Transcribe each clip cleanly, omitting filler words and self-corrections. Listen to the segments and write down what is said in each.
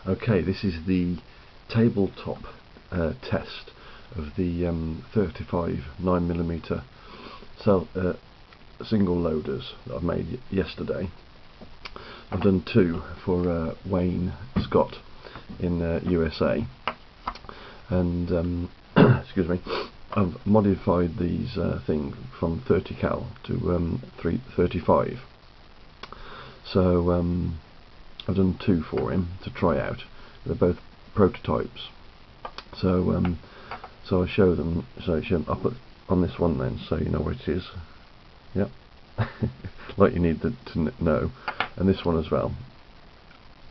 Okay, this is the tabletop test of the 35 9mm single loaders that I've made yesterday. I've done two for Wayne Scott in USA, and excuse me, I've modified these things from 30 cal to 335. So I've done two for him to try out. They're both prototypes. So so I show them. So I'll put on this one then, so you know what it is. Yep. Like you need to know. And this one as well.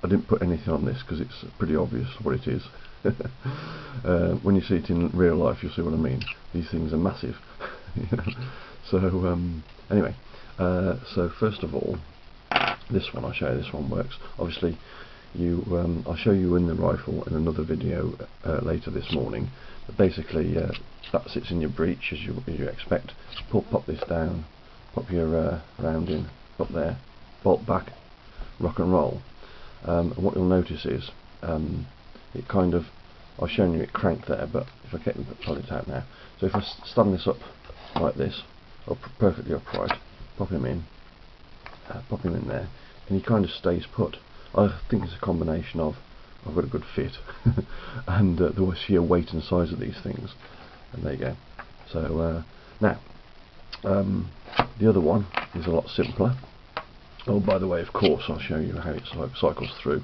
I didn't put anything on this because it's pretty obvious what it is. When you see it in real life, you'll see what I mean. These things are massive. So anyway, so first of all, this one I'll show you. This one works. Obviously, I'll show you in the rifle in another video later this morning. But basically, that sits in your breech as you expect. Pop this down. Pop your round in up there. Bolt back. Rock and roll. And what you'll notice is it kind of, I've shown you it cranked there, but if I get the pellet out now, so if I stand this up like this, or perfectly upright, pop him in there, and he kind of stays put. I think it's a combination of I've got a good fit and the sheer weight and size of these things, and there you go. So now the other one is a lot simpler. Oh, by the way, of course, I'll show you how it cycles through.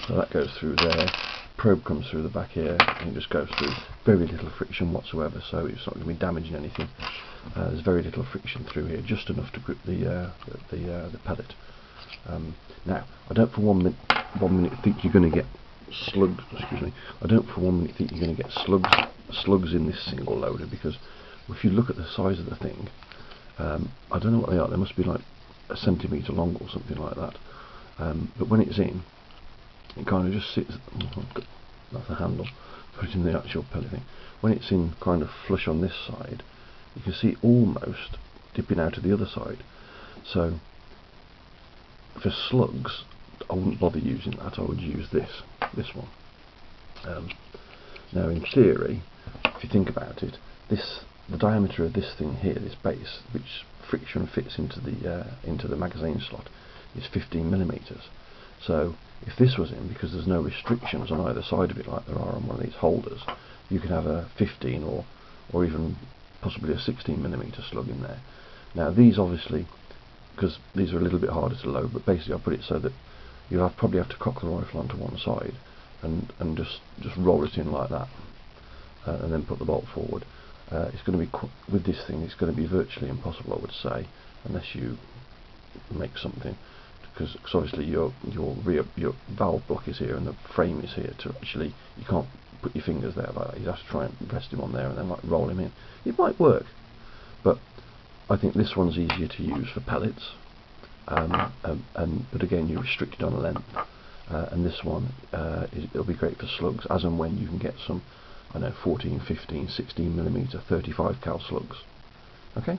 So that goes through there, probe comes through the back here, and it just goes through. Very little friction whatsoever, so it's not going to be damaging anything. There's very little friction through here, just enough to grip the pellet. Now, I don't for one minute think you're going to get slugs. Excuse me. I don't for 1 minute think you're going to get slugs in this single loader, because if you look at the size of the thing, I don't know what they are. They must be like a centimetre long or something like that. But when it's in, it kind of just sits. That's the handle. Put it in the actual pellet thing. When it's in kind of flush on this side, you can see almost dipping out of the other side. So for slugs, I wouldn't bother using that. I would use this one. Now, in theory, if you think about it, the diameter of this thing here, this base, which friction fits into the magazine slot, is 15mm. So if this was in, because there's no restrictions on either side of it like there are on one of these holders, you can have a 15 or even possibly a 16mm slug in there. Now these obviously, because these are a little bit harder to load, but basically I put it so that you'll probably have to cock the rifle onto one side and just roll it in like that, and then put the bolt forward. It's going to be with this thing. It's going to be virtually impossible, I would say, unless you make something, because obviously your valve block is here and the frame is here. To actually, you can't put your fingers there like that. You have to try and rest him on there and then like roll him in. It might work, but I think this one's easier to use for pellets. But again, you're restricted on length, and this one it'll be great for slugs, as and when you can get some, I know, 14, 15, 16mm 35 cal slugs. Okay.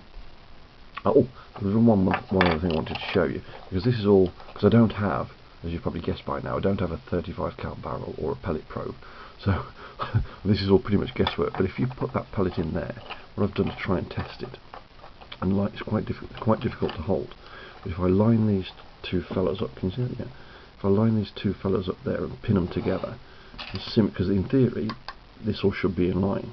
Oh, there was one other thing I wanted to show you, because this is all, because I don't have, as you've probably guessed by now, I don't have a 35 cal barrel or a pellet probe, so this is all pretty much guesswork. But if you put that pellet in there, what I've done to try and test it, and like it's quite difficult to hold. But if I line these two fellas up, can you see that? Yeah. If I line these two fellas up there and pin them together, because in theory this all should be in line,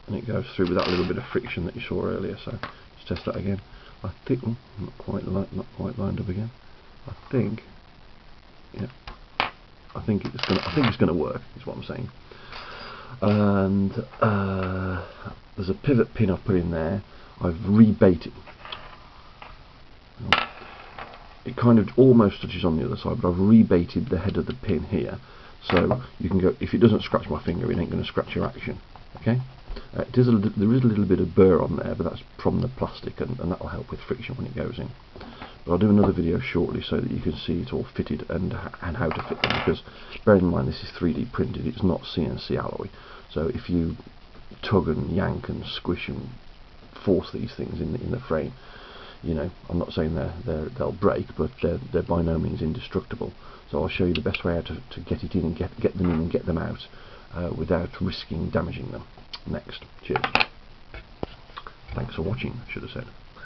and it goes through with that little bit of friction that you saw earlier. So let's test that again. I think not quite lined up again. I think, yeah, I think it's going to work. Is what I'm saying. And there's a pivot pin I've put in there. I've rebaited. It kind of almost touches on the other side, but I've rebaited the head of the pin here, so you can go. If it doesn't scratch my finger, it ain't going to scratch your action. Okay. There is a little bit of burr on there, but that's from the plastic, and that will help with friction when it goes in. But I'll do another video shortly so that you can see it all fitted and how to fit them, because bear in mind this is 3D printed, it's not CNC alloy. So if you tug and yank and squish and force these things in the frame, you know, I'm not saying they'll break, but they're by no means indestructible. So I'll show you the best way how to get it in and get them in and get them out without risking damaging them next. Cheers. Thanks for watching, I should have said.